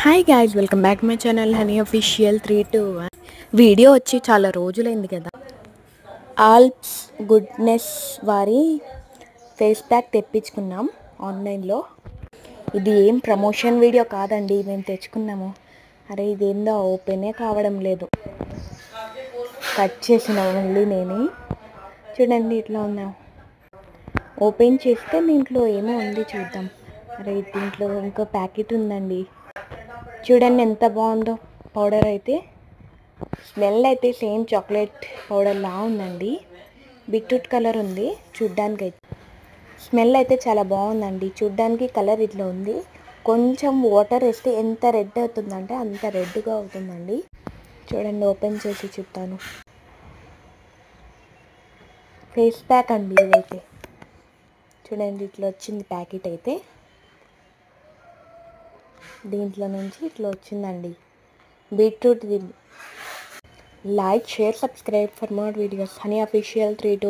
Hi guys, welcome back my channel honey official 321. Video వచ్చి చాలా రోజులైంది కదా. ఆల్ప్స్ గుడ్నెస్ వారి ఫేస్ ప్యాక్ తెప్పించుకున్నాం ఆన్లైన్లో. ఇది ఏం ప్రమోషన్ వీడియో కాదండి, మేము తెచ్చుకున్నాము. అరే ఇదేందో ఓపెనే కావడం లేదు. కట్ చేసిన మళ్ళీ నేను చూడండి ఇట్లా ఉన్నాం. ఓపెన్ చేస్తే దీంట్లో ఏమో ఉంది, చూద్దాం. అరే దీంట్లో ఇంకో ప్యాకెట్ ఉందండి. చూడండి ఎంత బాగుందో. పౌడర్ అయితే స్మెల్ అయితే సేమ్ చాక్లెట్ పౌడర్ లా ఉందండి. బీట్రూట్ కలర్ ఉంది చూడ్డానికి. అయితే స్మెల్ అయితే చాలా బాగుందండి. చూడ్డానికి కలర్ ఇట్లా ఉంది. కొంచెం వాటర్ వేస్తే ఎంత రెడ్ అవుతుందంటే అంత రెడ్గా అవుతుందండి. చూడండి ఓపెన్ చేసి చెప్తాను. ఫేస్ ప్యాక్ అండి ఇదైతే. చూడండి ఇట్లా వచ్చింది ప్యాకెట్ అయితే. దీంట్లో నుంచి ఇట్లా వచ్చిందండి beetroot. Like, share, subscribe for more videos. Honey official 32.